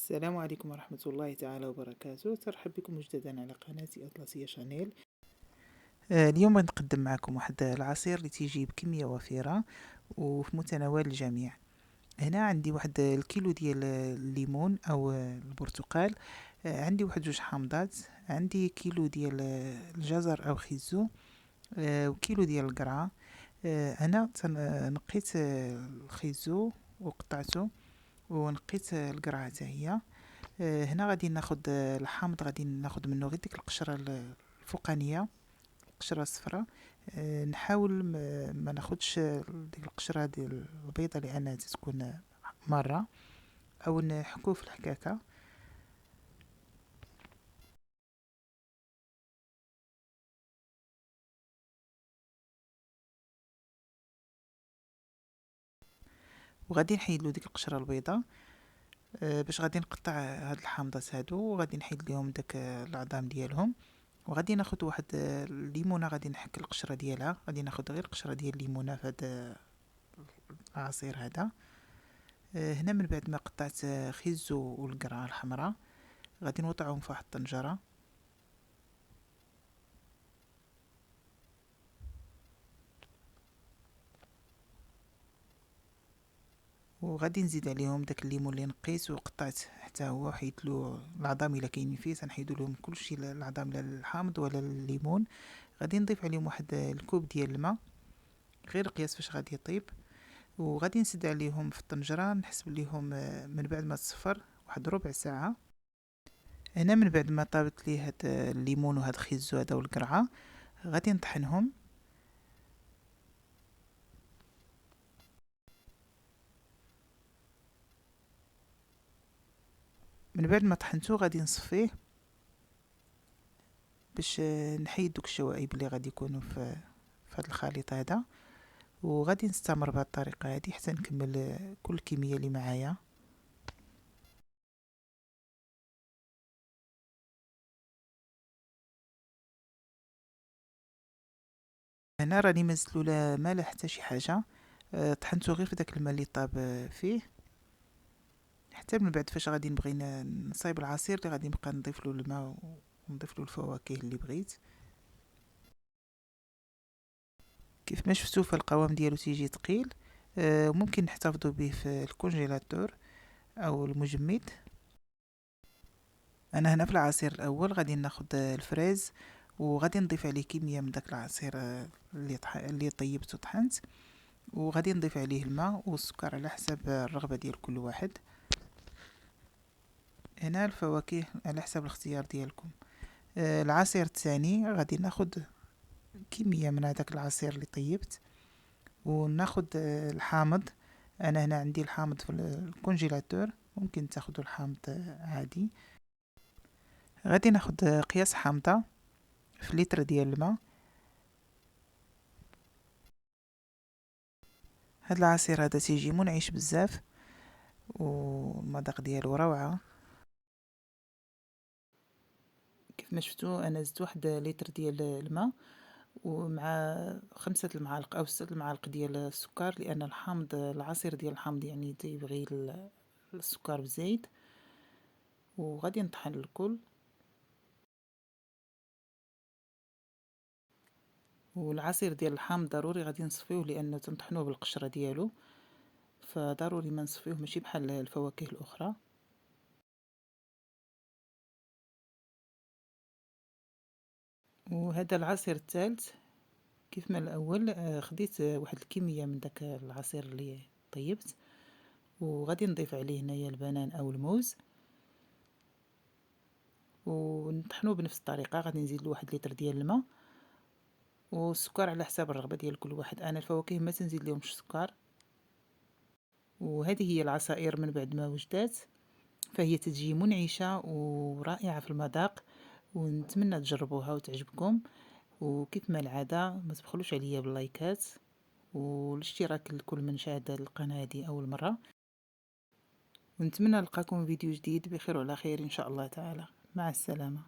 السلام عليكم ورحمة الله تعالى وبركاته. ترحب بكم مجددا على قناة أطلسية شانيل. اليوم نقدم معكم واحد العصير اللي تيجي بكمية وفيرة وفي متناول الجميع. هنا عندي واحد الكيلو ديال الليمون أو البرتقال، عندي واحد 2 حامضات، عندي كيلو ديال الجزر أو خيزو، وكيلو ديال القرعة. أنا نقيت الخيزو وقطعته، ونقيت القرعة حتى هي. هنا غادي ناخد الحامض، غادي ناخد منه غير ديك القشره الفوقانيه، القشره الصفراء. نحاول ما ناخدش ديك القشره ديال البيضه لانها تكون مره، او نحكوه في الحكاكه. وغادي نحيد له ديك القشره البيضاء، باش غادي نقطع هاد الحامضات هادو، وغادي نحيد لهم داك العظام ديالهم. وغادي ناخد واحد الليمونه، غادي نحك القشره ديالها، غادي ناخد غير القشره ديال الليمونه في هاد العصير هذا. هنا من بعد ما قطعت خيزو والقرعه الحمراء، غادي نوضعهم في واحد الطنجره، وغادي نزيد عليهم داك الليمون اللي نقيت وقطعت حتى هو، حيت له العظام الا كاينين فيه تنحيدو لهم كلشي، العظام لا الحامض ولا الليمون. غادي نضيف عليهم واحد الكوب ديال الماء، غير قياس فاش غادي يطيب. وغادي نسد عليهم في الطنجره، نحسب ليهم من بعد ما تصفر واحد ربع ساعه. هنا من بعد ما طابت لي هاد الليمون وهاد الخيزو هذا والقرعه، غادي نطحنهم. من بعد ما طحنته غادي نصفيه، باش نحيد دوك الشوائب اللي غادي يكونوا في هذا الخليط هذا. وغادي نستمر بهذه الطريقه هذه حتى نكمل كل الكميه اللي معايا. هنا راني ما زدتلو لا ما لا حتى شي حاجه، طحنته غير في داك الماء اللي طاب فيه، حتى من بعد فاش غادي نبغي نصايب العصير اللي غادي نبقى نضيف له الماء ونضيف له الفواكه اللي بغيت. كيف ما شفتوا فالقوام ديالو تيجي ثقيل. ممكن نحتفظوا به في الكونجيلاتور او المجمد. انا هنا في العصير الاول غادي ناخد الفريز، وغادي نضيف عليه كميه من داك العصير اللي طيبته طحنت، وغادي نضيف عليه الماء والسكر على حسب الرغبه ديال كل واحد. هنا الفواكه على حسب الاختيار ديالكم. العصير الثاني غادي ناخد كميه من هذاك العصير اللي طيبت، وناخد الحامض. انا هنا عندي الحامض في الكونجيلاتور، ممكن تاخدوا الحامض عادي. غادي ناخد قياس حامضه في لتر ديال الماء. هاد العصير هذا تيجي منعش بزاف، والمذاق ديالو روعه. كيف ما شفتوا انا زدت واحد لتر ديال الماء، ومع 5 المعالق او 6 المعالق ديال السكر، لان الحامض العصير ديال الحامض يعني تيبغي السكر بزايد. وغادي نطحن الكل. والعصير ديال الحامض ضروري غادي نصفيوه، لانه تنطحنوه بالقشره ديالو، فضروري ما نصفيوه، ماشي بحال الفواكه الاخرى. وهذا العصير الثالث كيف ما الاول، خديت واحد الكميه من داك العصير اللي طيبت، وغادي نضيف عليه هنايا البنان او الموز، ونطحنوه بنفس الطريقه. غادي نزيد له واحد لتر ديال الماء، والسكر على حساب الرغبه ديال كل واحد. انا الفواكه ما تنزيد لهمش سكر. وهذه هي العصائر من بعد ما وجدات، فهي تجي منعشه ورائعه في المذاق، ونتمنى تجربوها وتعجبكم. وكيف ما العاده ما تبخلوش عليا باللايكات والاشتراك لكل من شاهد القناه دي اول مره. ونتمنى نلقاكم فيديو جديد بخير وعلى خير ان شاء الله تعالى. مع السلامه.